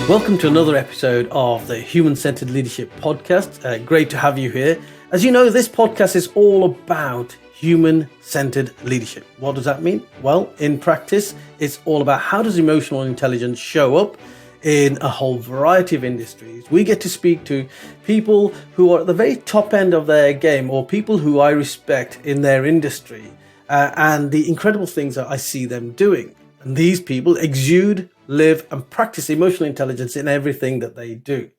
Welcome to another episode of the Human-Centered Leadership Podcast. Great to have you here. As you know, this podcast is all about human-centered leadership. What does that mean? Well, in practice, it's all about how does emotional intelligence show up in a whole variety of industries. We get to speak to people who are at the very top end of their game, or people who I respect in their industry, and the incredible things that I see them doing. And these people exude, live, and practice emotional intelligence in everything that they do.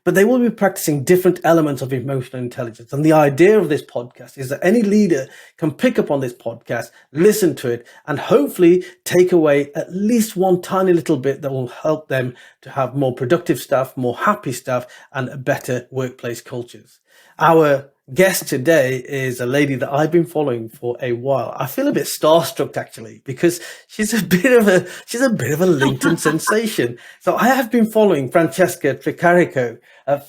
But they will be practicing different elements of emotional intelligence. And the idea of this podcast is that any leader can pick up on this podcast, listen to it, and hopefully take away at least one tiny little bit that will help them to have more productive staff, more happy staff, and better workplace cultures. Our guest today is a lady that I've been following for a while. I feel a bit starstruck actually, because she's a bit of a LinkedIn sensation. So I have been following Francesca Tricarico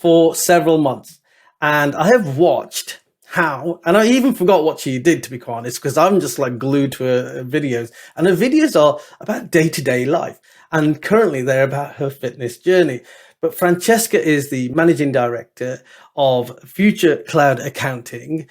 for several months, and I have watched how, and I even forgot what she did, to be quite honest, because I'm just like glued to her videos, and her videos are about day-to-day life, and currently they're about her fitness journey. But Francesca is the managing director of Future Cloud Accounting.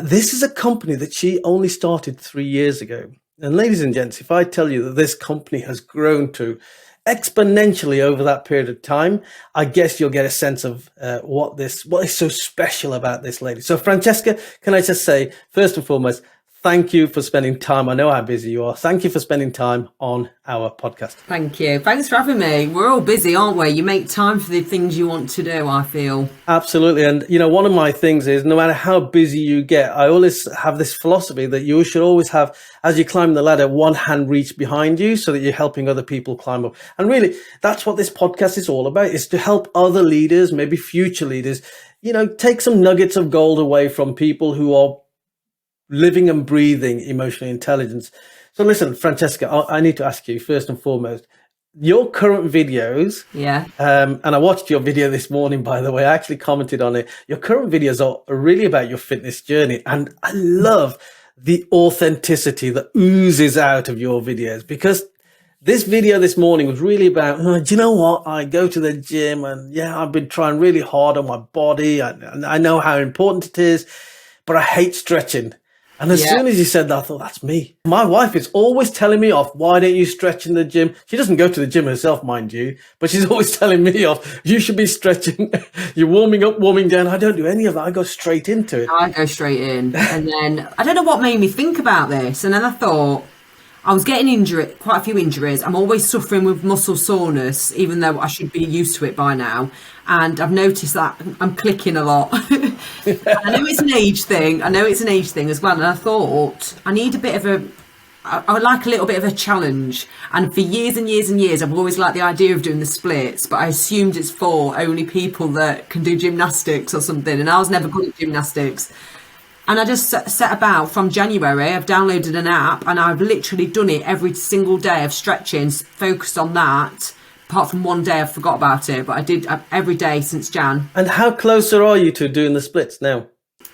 This is a company that she only started 3 years ago. And ladies and gents, if I tell you that this company has grown to exponentially over that period of time, I guess you'll get a sense of what is so special about this lady. So Francesca, can I just say, first and foremost, thank you for spending time. I know how busy you are. Thank you for spending time on our podcast. Thank you. Thanks for having me. We're all busy, aren't we? You make time for the things you want to do, I feel. Absolutely. And, you know, one of my things is no matter how busy you get, I always have this philosophy that you should always have, as you climb the ladder, one hand reach behind you so that you're helping other people climb up. And really, that's what this podcast is all about, is to help other leaders, maybe future leaders, you know, take some nuggets of gold away from people who are living and breathing emotional intelligence. So listen, Francesca, I need to ask you first and foremost, your current videos. Yeah. And I watched your video this morning, by the way. I actually commented on it. Your current videos are really about your fitness journey. And I love the authenticity that oozes out of your videos, because this video this morning was really about, do you know what? I go to the gym and yeah, I've been trying really hard on my body. I know how important it is, but I hate stretching. And as soon as you said that, I thought, that's me. My wife is always telling me off. Why don't you stretch in the gym? She doesn't go to the gym herself, mind you, but she's always telling me off. You should be stretching. You're warming up, warming down. I don't do any of that. I go straight into it. I go straight in. And then I don't know what made me think about this. And then I thought, I was getting injured, quite a few injuries. I'm always suffering with muscle soreness, even though I should be used to it by now. And I've noticed that I'm clicking a lot. I know it's an age thing. As well. And I thought I need I would like a little bit of a challenge. And for years and years and years, I've always liked the idea of doing the splits, but I assumed it's for only people that can do gymnastics or something. And I was never good at gymnastics. And I just set about from January. I've downloaded an app and I've literally done it every single day of stretching, focused on that. Apart from one day I forgot about it, but I did every day since Jan. And how closer are you to doing the splits now?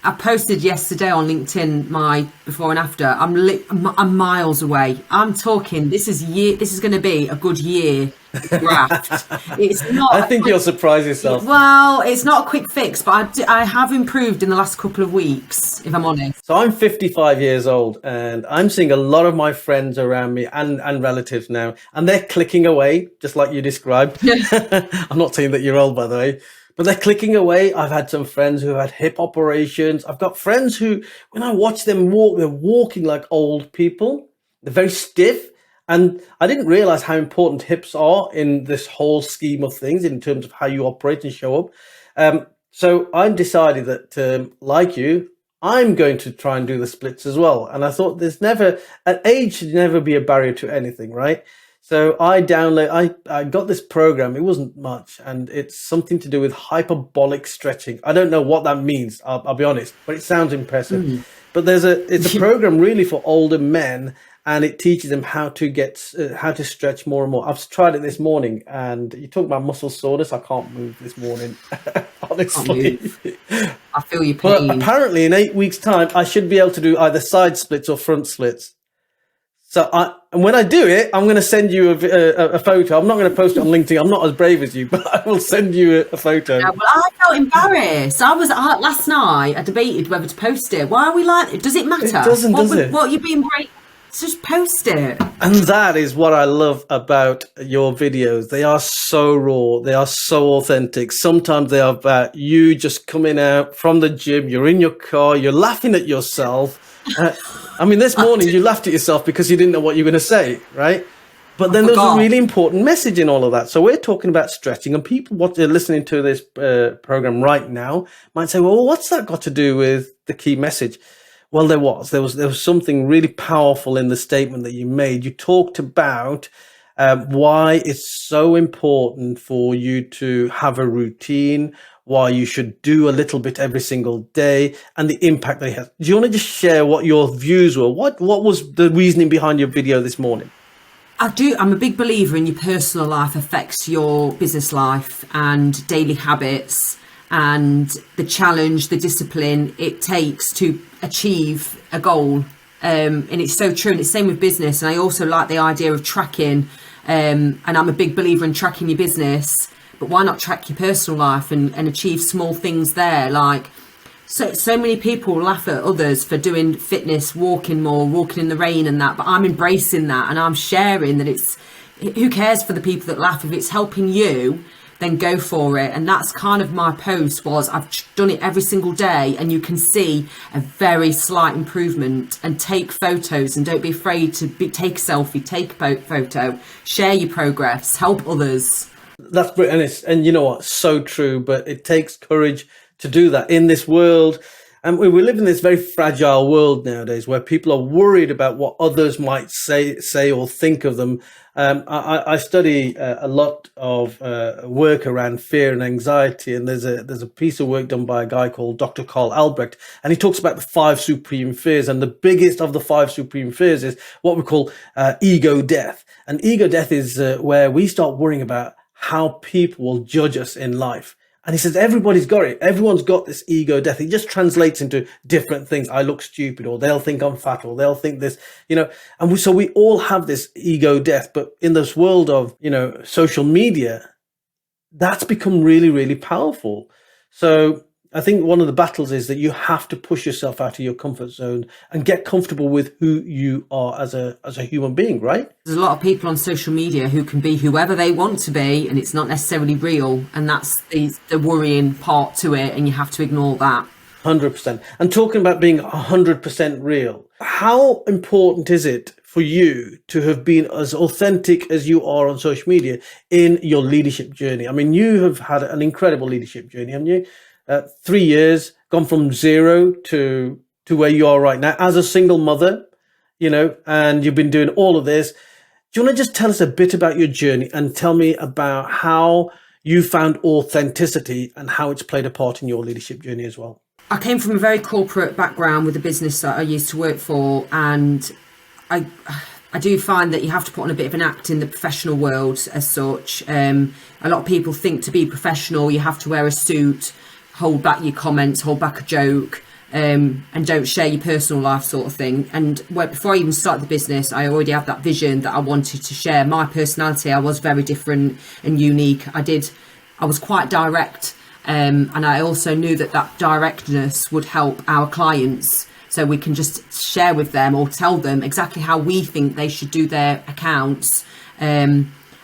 I posted yesterday on LinkedIn my before and after. I'm miles away. I'm talking. This is going to be a good year. Graft. It's not. I think you'll surprise yourself. Well, it's not a quick fix, but I have improved in the last couple of weeks, if I'm honest. So I'm 55 years old, and I'm seeing a lot of my friends around me and relatives now, and they're clicking away, just like you described. I'm not saying that you're old, by the way. But they're clicking away. I've had some friends who had hip operations. I've got friends who, when I watch them walk, they're walking like old people. They're very stiff. And I didn't realize how important hips are in this whole scheme of things in terms of how you operate and show up. So I decided that, like you, I'm going to try and do the splits as well. And I thought an age should never be a barrier to anything, right? So I got this program. It wasn't much, and it's something to do with hyperbolic stretching. I don't know what that means. I'll be honest, but it sounds impressive. But it's a program really for older men, and it teaches them how to stretch more and more. I've tried it this morning, and you talk about muscle soreness. I can't move this morning, honestly. I feel your pain. But apparently, in 8 weeks' time, I should be able to do either side splits or front splits. So and when I do it, I'm going to send you a photo. I'm not going to post it on LinkedIn. I'm not as brave as you, but I will send you a photo. Yeah, well, I felt embarrassed. Last night, I debated whether to post it. Why are we like it? Does it matter? It doesn't, does it? What are you being brave? Just post it. And that is what I love about your videos. They are so raw. They are so authentic. Sometimes they are about you just coming out from the gym. You're in your car. You're laughing at yourself. I mean, this morning you laughed at yourself because you didn't know what you were going to say, right? But then there's a really important message in all of that. So we're talking about stretching, and people what they're listening to this program right now might say, well, what's that got to do with the key message? Well, there was something really powerful in the statement that you made. You talked about why it's so important for you to have a routine, why you should do a little bit every single day, and the impact that it has. Do you want to just share what your views were? What was the reasoning behind your video this morning? I do. I'm a big believer in your personal life affects your business life and daily habits and the challenge, the discipline it takes to achieve a goal. And it's so true. And it's the same with business. And I also like the idea of tracking. And I'm a big believer in tracking your business. But why not track your personal life and achieve small things there? Like, so many people laugh at others for doing fitness, walking more, walking in the rain and that. But I'm embracing that, and I'm sharing that who cares for the people that laugh? If it's helping you, then go for it. And that's kind of my post was, I've done it every single day, and you can see a very slight improvement. And take photos, and don't be afraid to take a selfie, take a photo, share your progress, help others. That's brilliant. And you know what? So true. But it takes courage to do that in this world. And we live in this very fragile world nowadays where people are worried about what others might say or think of them. I study a lot of work around fear and anxiety, and there's a piece of work done by a guy called Dr. Carl Albrecht, and he talks about the 5 supreme fears. And the biggest of the 5 supreme fears is what we call ego death. And ego death is where we start worrying about how people will judge us in life. And he says, everybody's got it. Everyone's got this ego death. It just translates into different things. I look stupid, or they'll think I'm fat, or they'll think this, and so we all have this ego death. But in this world of, social media, that's become really, really powerful. So I think one of the battles is that you have to push yourself out of your comfort zone and get comfortable with who you are as a human being, right? There's a lot of people on social media who can be whoever they want to be, and it's not necessarily real. And that's the worrying part to it, and you have to ignore that. 100%. And talking about being 100% real, how important is it for you to have been as authentic as you are on social media in your leadership journey? I mean, you have had an incredible leadership journey, haven't you? 3 years, gone from 0 to where you are right now as a single mother, and you've been doing all of this. Do you want to just tell us a bit about your journey and tell me about how you found authenticity and how it's played a part in your leadership journey as well? I came from a very corporate background with the business that I used to work for, and I do find that you have to put on a bit of an act in the professional world as such. A lot of people think to be professional, you have to wear a suit, hold back your comments, hold back a joke, and don't share your personal life sort of thing. And before I even started the business, I already had that vision that I wanted to share my personality. I was very different and unique. I was quite direct, and I also knew that directness would help our clients. So we can just share with them or tell them exactly how we think they should do their accounts.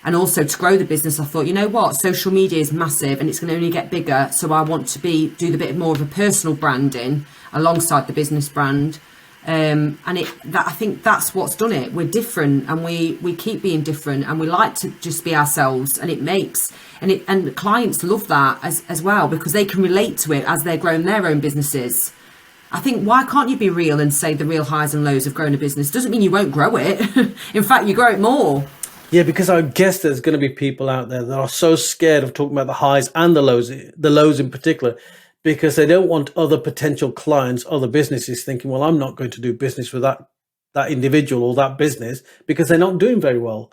And also to grow the business, I thought, you know what, social media is massive and it's going to only get bigger. So I want to do the bit more of a personal branding alongside the business brand. I think that's what's done it. We're different, and we keep being different, and we like to just be ourselves. And and clients love that as well, because they can relate to it as they're growing their own businesses. I think, why can't you be real and say the real highs and lows of growing a business? Doesn't mean you won't grow it. In fact, you grow it more. Yeah, because I guess there's going to be people out there that are so scared of talking about the highs and the lows in particular, because they don't want other potential clients, other businesses thinking, well, I'm not going to do business with that individual or that business because they're not doing very well.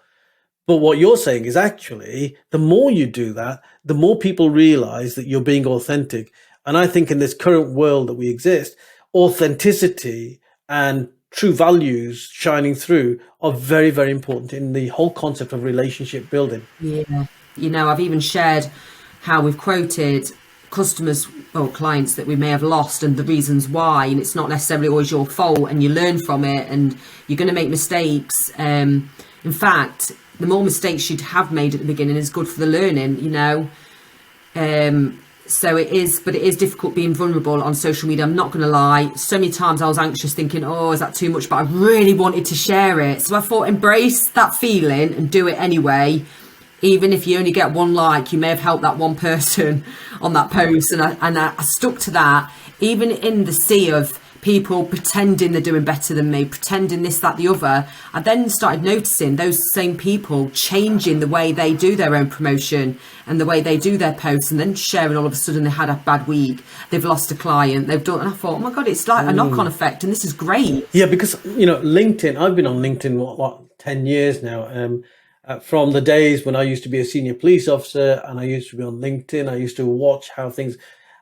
But what you're saying is actually, the more you do that, the more people realize that you're being authentic. And I think in this current world that we exist, authenticity and true values shining through are very, very important in the whole concept of relationship building. Yeah. I've even shared how we've quoted customers or clients that we may have lost and the reasons why, and it's not necessarily always your fault, and you learn from it, and you're going to make mistakes. In fact, the more mistakes you'd have made at the beginning is good for the learning, so it is difficult being vulnerable on social media. I'm not going to lie. So many times I was anxious thinking, oh, is that too much? But I really wanted to share it. So I thought, embrace that feeling and do it anyway. Even if you only get one like, you may have helped that one person on that post. And I stuck to that, even in the sea of people pretending they're doing better than me, pretending this, that, the other. I then started noticing those same people changing the way they do their own promotion and the way they do their posts, and then sharing all of a sudden they had a bad week, they've lost a client, they've done, and I thought, oh my God, it's like a knock-on effect, and this is great. Yeah, because, LinkedIn, I've been on LinkedIn, what 10 years now. From the days when I used to be a senior police officer and I used to be on LinkedIn, I used to watch how things,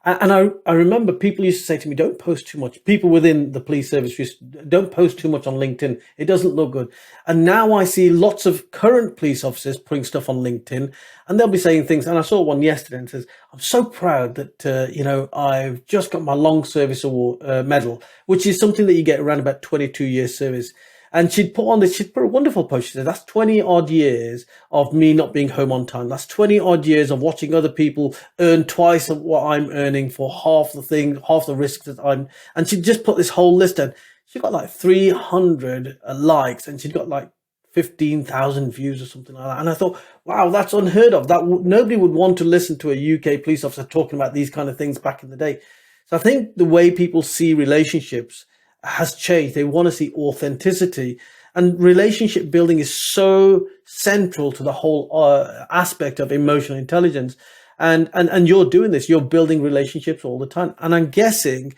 and I remember people used to say to me, don't post too much. People within the police service don't post too much on LinkedIn. It doesn't look good. And now I see lots of current police officers putting stuff on LinkedIn, and they'll be saying things. And I saw one yesterday and says, I'm so proud that, I've just got my long service award medal, which is something that you get around about 22 years service. And she'd put a wonderful post. She said, that's 20 odd years of me not being home on time. That's 20 odd years of watching other people earn twice of what I'm earning for half the risk that and she'd just put this whole list down. She got like 300 likes, and she'd got like 15,000 views or something like that. And I thought, wow, that's unheard of. Nobody would want to listen to a UK police officer talking about these kind of things back in the day. So I think the way people see relationships has changed. They want to see authenticity, and relationship building is so central to the whole aspect of emotional intelligence. And you're doing this, you're building relationships all the time. And I'm guessing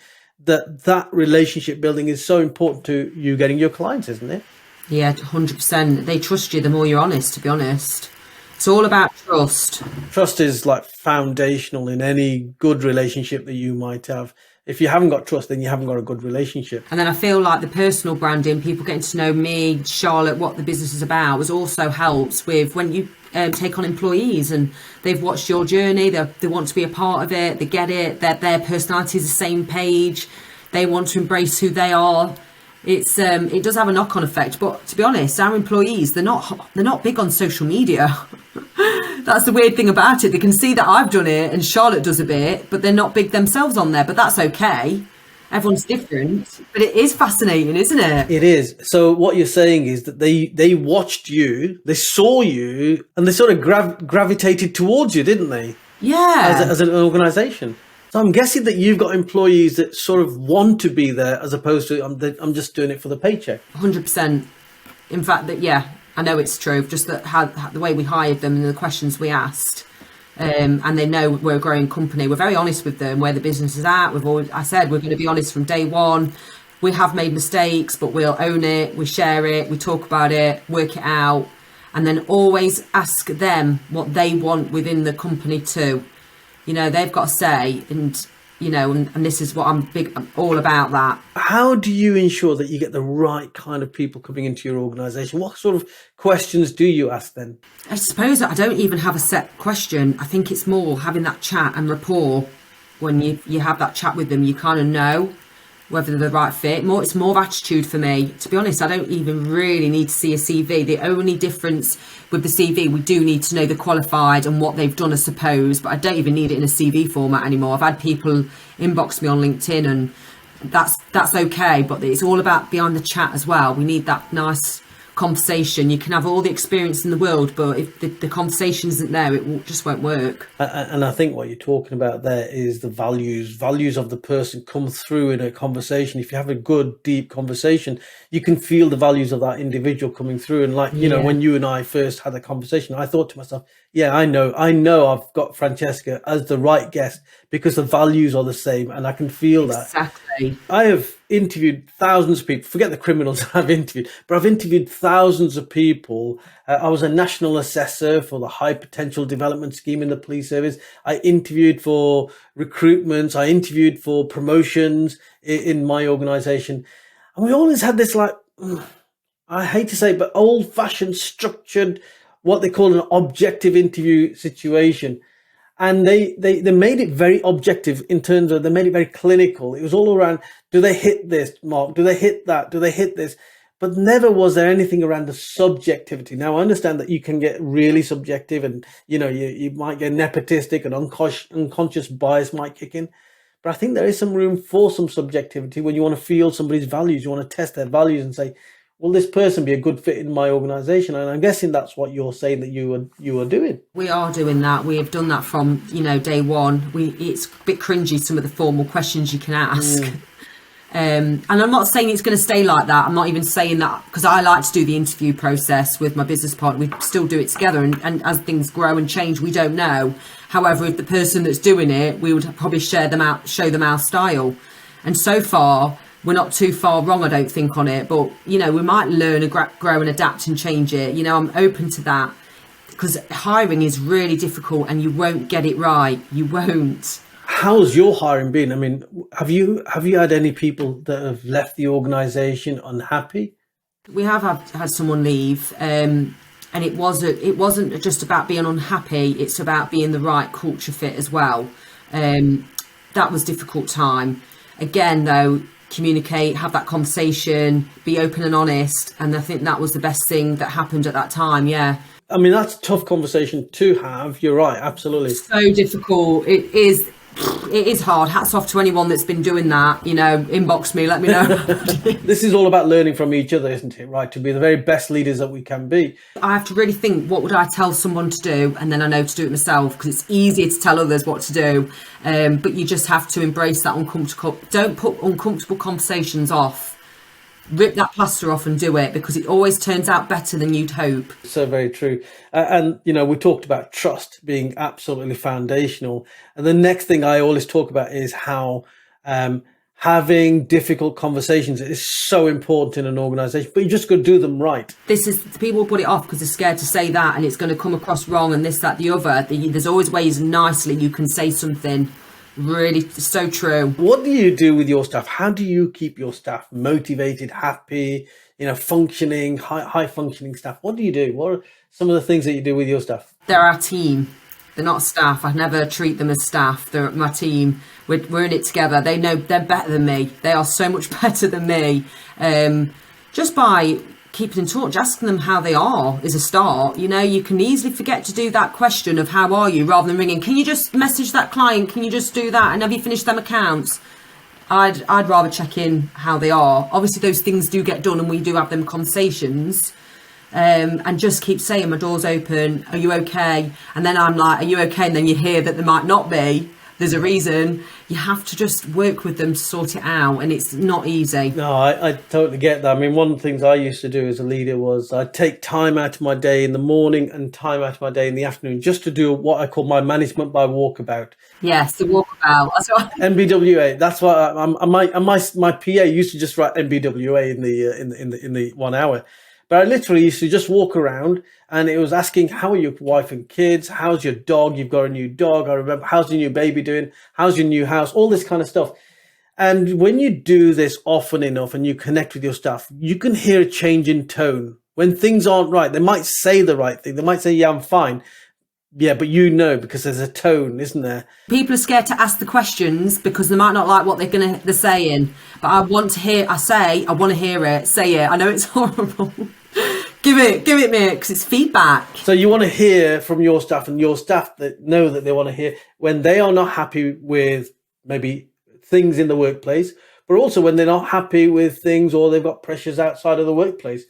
that relationship building is so important to you getting your clients, isn't it? Yeah, 100%. They trust you the more you're honest, to be honest. It's all about trust. Trust is like foundational in any good relationship that you might have. If you haven't got trust, then you haven't got a good relationship. And then I feel like the personal branding, people getting to know me, Charlotte, what the business is about, also helps with when you take on employees and they've watched your journey, they want to be a part of it, they get it, their personality is the same page, they want to embrace who they are. It does have a knock-on effect, but to be honest, our employees, they're not big on social media. That's the weird thing about it. They can see that I've done it and Charlotte does a bit, but they're not big themselves on there. But that's okay. Everyone's different. But it is fascinating, isn't it? It is. So what you're saying is that they watched you, they saw you, and they sort of gravitated towards you, didn't they? Yeah. As an organisation. So I'm guessing that you've got employees that sort of want to be there, as opposed to I'm just doing it for the paycheck. 100%. In fact, I know it's true. Just that how the way we hired them and the questions we asked, and they know we're a growing company. We're very honest with them where the business is at. I said we're going to be honest from day one. We have made mistakes, but we'll own it. We share it. We talk about it. Work it out, and then always ask them what they want within the company too. They've got a say, and this is what I'm all about that. How do you ensure that you get the right kind of people coming into your organisation? What sort of questions do you ask then? I suppose I don't even have a set question. I think it's more having that chat and rapport. When you have that chat with them, you kind of know whether they're the right fit. It's more of attitude for me. To be honest, I don't even really need to see a CV. The only difference with the CV, we do need to know the qualified and what they've done, I suppose, but I don't even need it in a CV format anymore. I've had people inbox me on LinkedIn, and that's okay, but it's all about behind the chat as well. We need that nice conversation. You can have all the experience in the world, but if the conversation isn't there, just won't work. And I think what you're talking about there is the values of the person come through in a conversation. If you have a good, deep conversation, you can feel the values of that individual coming through. And like, you know, when you and I first had a conversation, I thought to myself, yeah, I know I've got Francesca as the right guest because the values are the same and I can feel that. Exactly. I have interviewed thousands of people, forget the criminals I've interviewed, but I've interviewed thousands of people. I was a national assessor for the high potential development scheme in the police service. I interviewed for recruitments. I interviewed for promotions in my organization. And we always had this, like, I hate to say it, but old fashioned structured, what they call an objective interview situation. And they made it very objective in terms of, they made it very clinical. It was all around, do they hit this mark? Do they hit that? Do they hit this? But never was there anything around the subjectivity. Now, I understand that you can get really subjective and, you know, you might get nepotistic and unconscious bias might kick in. But I think there is some room for some subjectivity when you want to feel somebody's values. You want to test their values and say, will this person be a good fit in my organization? And I'm guessing that's what you're saying that you are doing. We are doing that. We have done that from, you know, day one. It's a bit cringy, some of the formal questions you can ask. And I'm not saying it's going to stay like that. I'm not even saying that, because I like to do the interview process with my business partner. We still do it together, and as things grow and change, we don't know. However, if the person that's doing it, we would probably show them our style. And so far, we're not too far wrong, I don't think, on it. But, you know, we might learn and grow and adapt and change it. You know, I'm open to that, because hiring is really difficult and you won't get it right. You won't. How's your hiring been? I mean, have you had any people that have left the organization unhappy? We have had someone leave, and it wasn't just about being unhappy. It's about being the right culture fit as well. That was a difficult time. Again, though, communicate, have that conversation, be open and honest. And I think that was the best thing that happened at that time. Yeah. I mean, that's a tough conversation to have. You're right. Absolutely. So difficult. It is hard. Hats off to anyone that's been doing that. You know, inbox me, let me know. This is all about learning from each other, isn't it? Right. To be the very best leaders that we can be. I have to really think, what would I tell someone to do? And then I know to do it myself, because it's easier to tell others what to do. But you just have to embrace that uncomfortable. Don't put uncomfortable conversations off. Rip that plaster off and do it, because it always turns out better than you'd hope. So very true. And, you know, we talked about trust being absolutely foundational. And the next thing I always talk about is how having difficult conversations is so important in an organization, but you just got to do them right. People put it off because they're scared to say that and it's going to come across wrong and this, that, the other. There's always ways nicely you can say something. Really, so true. What do you do with your staff? How do you keep your staff motivated, happy, you know, functioning, high functioning staff? What do you do? What are some of the things that you do with your staff? They're our team. They're not staff. I never treat them as staff. They're my team. We're in it together. They know they're better than me. They are so much better than me. Just by keeping in touch, asking them how they are is a start. You know, you can easily forget to do that question of how are you, rather than ringing, can you just message that client, can you just do that, and have you finished them accounts? I'd rather check in how they are. Obviously those things do get done and we do have them conversations, and just keep saying, my door's open, are you okay? And then I'm like, are you okay? And then you hear that there might not be. There's a reason. You have to just work with them to sort it out, and it's not easy. No, I totally get that. I mean, one of the things I used to do as a leader was I'd take time out of my day in the morning and time out of my day in the afternoon just to do what I call my management by walkabout. Yes, the walkabout. That's what MBWA. That's why my PA used to just write MBWA in the 1 hour. But I literally used to just walk around and it was asking, how are your wife and kids? How's your dog? You've got a new dog. I remember, how's your new baby doing? How's your new house? All this kind of stuff. And when you do this often enough and you connect with your staff, you can hear a change in tone. When things aren't right, they might say the right thing. They might say, yeah, I'm fine. Yeah, but you know, because there's a tone, isn't there? People are scared to ask the questions because they might not like what they're saying. But I want to hear, I want to hear it. Say it. I know it's horrible. Give it me, because it's feedback. So you want to hear from your staff, and your staff that know that they want to hear when they are not happy with maybe things in the workplace, but also when they're not happy with things or they've got pressures outside of the workplace.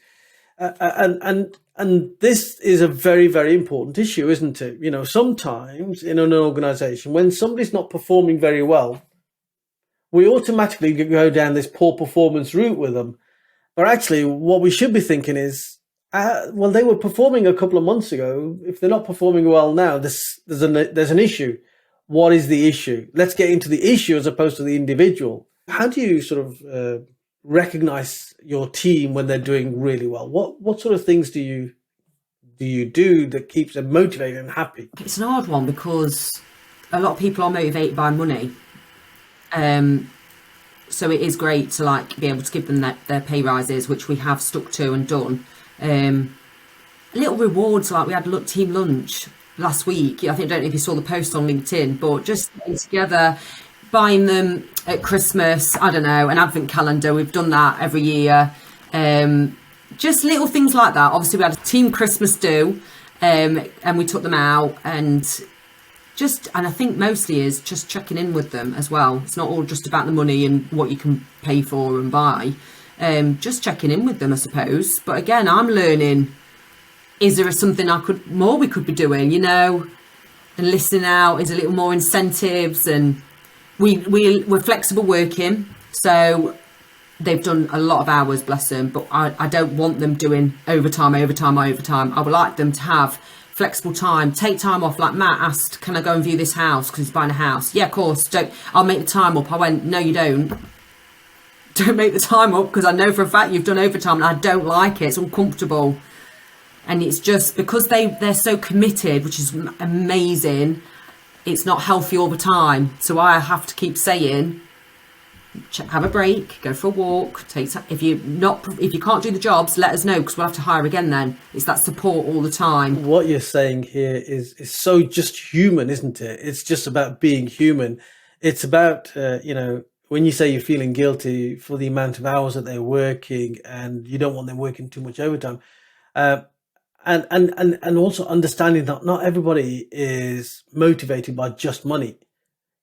And this is a very, very important issue, isn't it? You know, sometimes in an organization, when somebody's not performing very well, we automatically go down this poor performance route with them. But actually, what we should be thinking is, well, they were performing a couple of months ago. If they're not performing well now, there's an issue. What is the issue? Let's get into the issue as opposed to the individual. How do you sort of recognize your team when they're doing really well? What sort of things do you do that keeps them motivated and happy? It's an hard one because a lot of people are motivated by money. So it is great to like be able to give them their pay rises, which we have stuck to and done. Little rewards, like we had team lunch last week. I don't know if you saw the post on LinkedIn, but just getting together, buying them at Christmas, I don't know, an advent calendar. We've done that every year. Just little things like that. Obviously we had a team Christmas do, and we took them out, and I think mostly is just checking in with them as well. It's not all just about the money and what you can pay for and buy. Just checking in with them, I suppose. But again, I'm learning, is there something we could be doing, you know, and listening out, is a little more incentives, and we're flexible working. So they've done a lot of hours, bless them, but I don't want them doing overtime. I would like them to have flexible time, take time off. Like Matt asked, can I go and view this house because he's buying a house? Yeah, of course. I'll make the time up. I went, no, you don't make the time up, because I know for a fact you've done overtime and I don't like it. It's uncomfortable. And it's just because they're so committed, which is amazing. It's not healthy all the time. So I have to keep saying, have a break, go for a walk, if you can't do the jobs, let us know, because we'll have to hire again then. It's that support all the time. What you're saying here is so just human, isn't it? It's just about being human. It's about when you say you're feeling guilty for the amount of hours that they're working and you don't want them working too much overtime, and also understanding that not everybody is motivated by just money.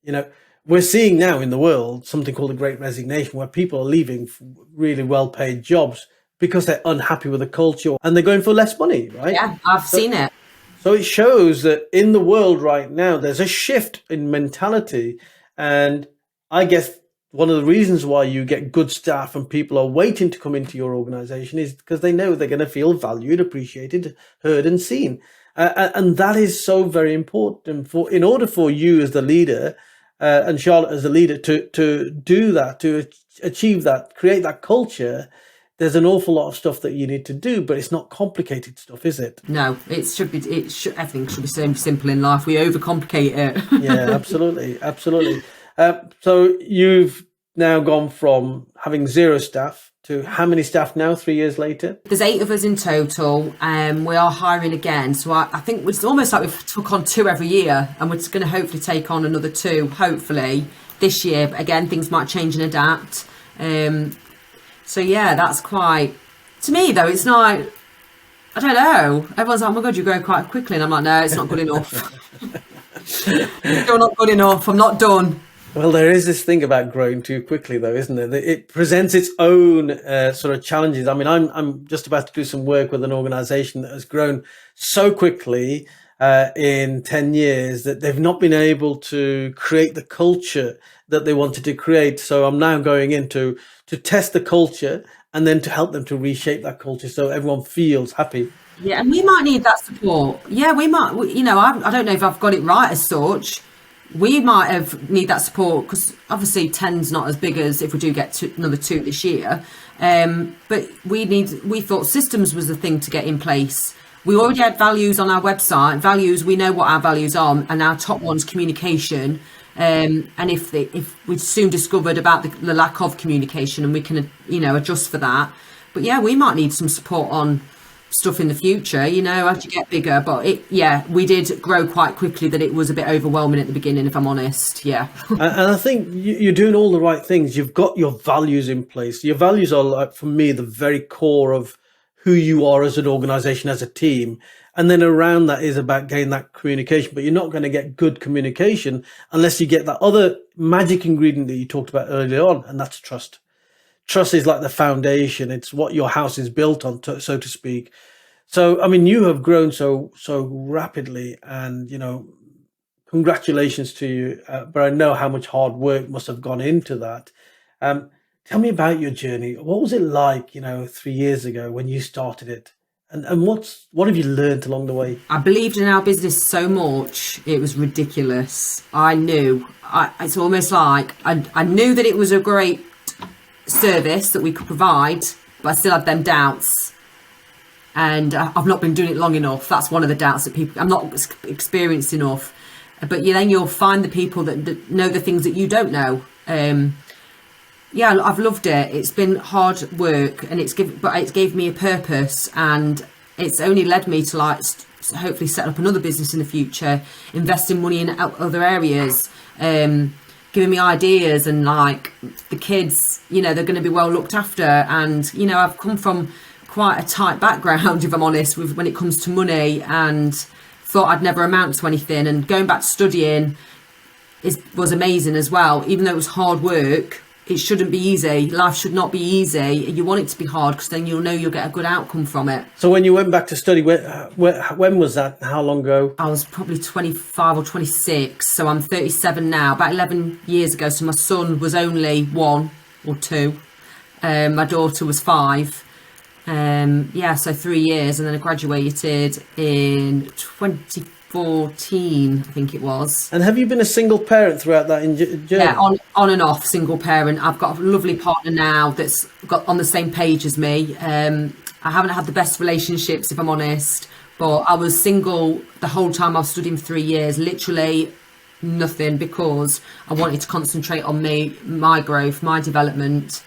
You know, we're seeing now in the world something called the Great Resignation, where people are leaving really well-paid jobs because they're unhappy with the culture and they're going for less money, right? Yeah, I've seen it. So it shows that in the world right now, there's a shift in mentality. And I guess one of the reasons why you get good staff and people are waiting to come into your organization is because they know they're going to feel valued, appreciated, heard and seen. And that is so very important. In order for you as the leader, and Charlotte as a leader to do that, to achieve that, create that culture, there's an awful lot of stuff that you need to do, but it's not complicated stuff, is it? No, everything should be so simple in life. We overcomplicate it. Yeah, absolutely. So you've now gone from having 0 staff to how many staff now, 3 years later? There's 8 of us in total. We are hiring again. So I think it's almost like we've took on 2 every year, and we're going to hopefully take on another 2, hopefully, this year. But again, things might change and adapt. So yeah, that's quite, to me though, it's not, I don't know. Everyone's like, oh my God, you grow quite quickly. And I'm like, no, it's not good enough. Still not good enough. I'm not done. Well, there is this thing about growing too quickly, though, isn't there? It presents its own sort of challenges. I mean, I'm just about to do some work with an organization that has grown so quickly in 10 years that they've not been able to create the culture that they wanted to create. So I'm now going in to test the culture and then to help them to reshape that culture so everyone feels happy. Yeah, and we might need that support. Yeah, we might, I don't know if I've got it right as such. We might need that support, because obviously 10's not as big as if we do get another 2 this year. But we thought systems was the thing to get in place. We already had values on our website. Values, we know what our values are, and our top one's communication. And if we've soon discovered about the lack of communication, and we can adjust for that. But yeah, we might need some support on stuff in the future, as you get bigger. But we did grow quite quickly, that it was a bit overwhelming at the beginning, if I'm honest. Yeah. And I think you're doing all the right things. You've got your values in place. Your values are, like, for me, the very core of who you are as an organization, as a team. And then around that is about getting that communication. But you're not going to get good communication unless you get that other magic ingredient that you talked about earlier on, and that's trust. trust is like the foundation. It's what your house is built on, so to speak. So, I mean, you have grown so rapidly, and congratulations to you. But I know how much hard work must have gone into that. Um, Tell me about your journey. What was it like, 3 years ago when you started it, and what have you learned along the way? I believed in our business so much, it was ridiculous. I knew. It's almost like I knew that it was a great service that we could provide, but I still had them doubts. And I've not been doing it long enough. That's one of the doubts that I'm not experienced enough. But then you'll find the people that know the things that you don't know. Yeah, I've loved it. It's been hard work, and it's gave me a purpose, and it's only led me to hopefully set up another business in the future, investing money in other areas, giving me ideas, and the kids, they're going to be well looked after. And I've come from quite a tight background, if I'm honest, when it comes to money, and thought I'd never amount to anything. And going back to studying was amazing as well, even though it was hard work. It shouldn't be easy. Life should not be easy. You want it to be hard, because then you'll know you'll get a good outcome from it. So when you went back to study, when was that? How long ago? I was probably 25 or 26. So I'm 37 now, about 11 years ago. So my son was only 1 or 2. My daughter was 5. So 3 years. And then I graduated in 2014, I think it was. And have you been a single parent throughout that journey? Yeah, on and off, single parent. I've got a lovely partner now that's got on the same page as me. I haven't had the best relationships, if I'm honest, but I was single the whole time I was studying for 3 years, literally nothing, because I wanted to concentrate on me, my growth, my development.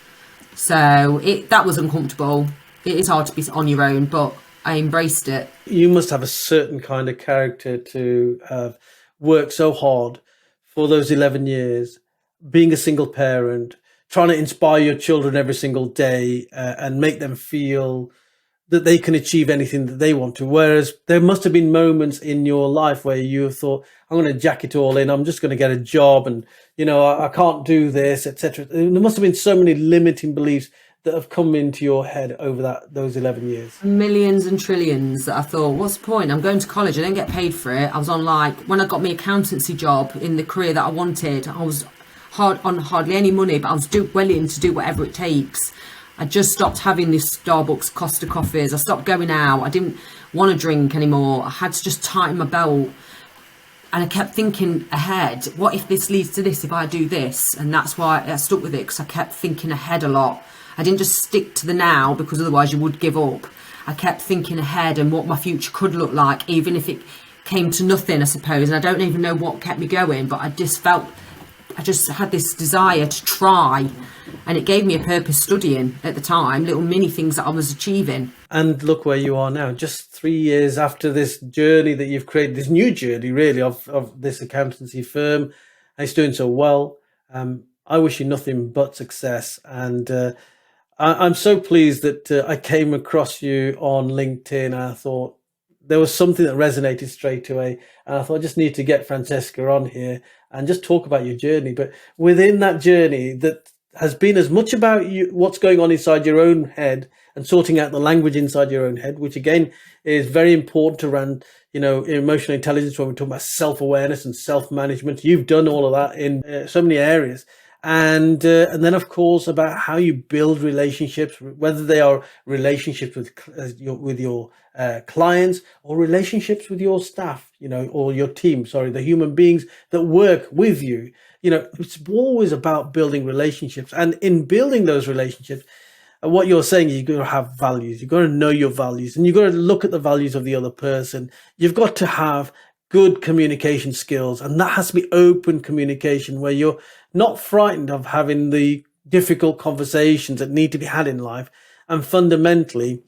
So that was uncomfortable. It is hard to be on your own, but I embraced it. You must have a certain kind of character to have worked so hard for those 11 years, being a single parent, trying to inspire your children every single day, and make them feel that they can achieve anything that they want to. Whereas there must have been moments in your life where you have thought, I'm going to jack it all in. I'm just going to get a job, and, I can't do this, etc. There must have been so many limiting beliefs that have come into your head over those 11 years? Millions and trillions that I thought, what's the point? I'm going to college, I don't get paid for it. I was on when I got my accountancy job in the career that I wanted, I was on hardly any money, but I was willing to do whatever it takes. I just stopped having these Starbucks Costa coffees. I stopped going out. I didn't want to drink anymore. I had to just tighten my belt. And I kept thinking ahead, what if this leads to this, if I do this? And that's why I stuck with it, because I kept thinking ahead a lot. I didn't just stick to the now, because otherwise you would give up. I kept thinking ahead and what my future could look like, even if it came to nothing, I suppose. And I don't even know what kept me going, but I just had this desire to try. And it gave me a purpose studying at the time, little mini things that I was achieving. And look where you are now, just 3 years after this journey that you've created, this new journey really of this accountancy firm, and it's doing so well. I wish you nothing but success, and I'm so pleased that I came across you on LinkedIn, and I thought there was something that resonated straight away. And I thought I just need to get Francesca on here and just talk about your journey. But within that journey, that has been as much about you, what's going on inside your own head, and sorting out the language inside your own head, which again is very important around, emotional intelligence when we're talking about self-awareness and self-management. You've done all of that in so many areas. And then, of course, about how you build relationships, whether they are relationships with your clients or relationships with your staff, or your team, the human beings that work with you. It's always about building relationships. And in building those relationships, what you're saying is you've got to have values. You've got to know your values, and you've got to look at the values of the other person. You've got to have good communication skills, and that has to be open communication, where you're not frightened of having the difficult conversations that need to be had in life. And fundamentally,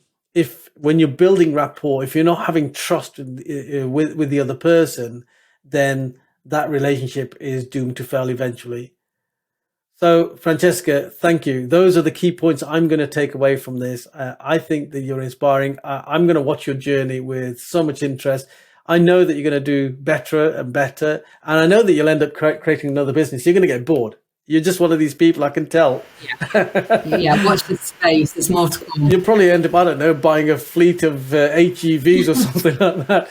when you're building rapport, if you're not having trust with the other person, then that relationship is doomed to fail eventually. So, Francesca, thank you. Those are the key points I'm going to take away from this. I think that you're inspiring. I'm going to watch your journey with so much interest. I know that you're going to do better and better. And I know that you'll end up creating another business. You're going to get bored. You're just one of these people, I can tell. Yeah, watch this space. There's more to come. You'll probably end up, I don't know, buying a fleet of HEVs or something like that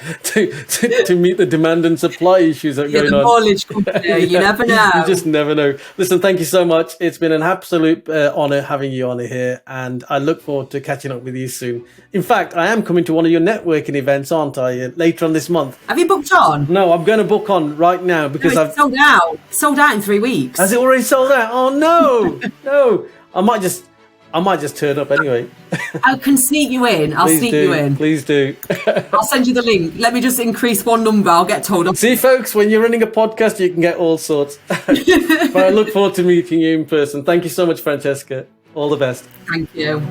to meet the demand and supply issues that are going the on. haulage company. You never know. You just never know. Listen, thank you so much. It's been an absolute honor having you on here, and I look forward to catching up with you soon. In fact, I am coming to one of your networking events, aren't I, later on this month? Have you booked on? No, I'm going to book on right now because It's sold out. Sold out in 3 weeks. Has it already sold out? Oh no, no! I might just turn up anyway. I can sneak you in. I'll Please sneak do. you in. Please do. I'll send you the link. Let me just increase one number. I'll get told off. See, folks, when you're running a podcast, you can get all sorts. But I look forward to meeting you in person. Thank you so much, Francesca. All the best. Thank you.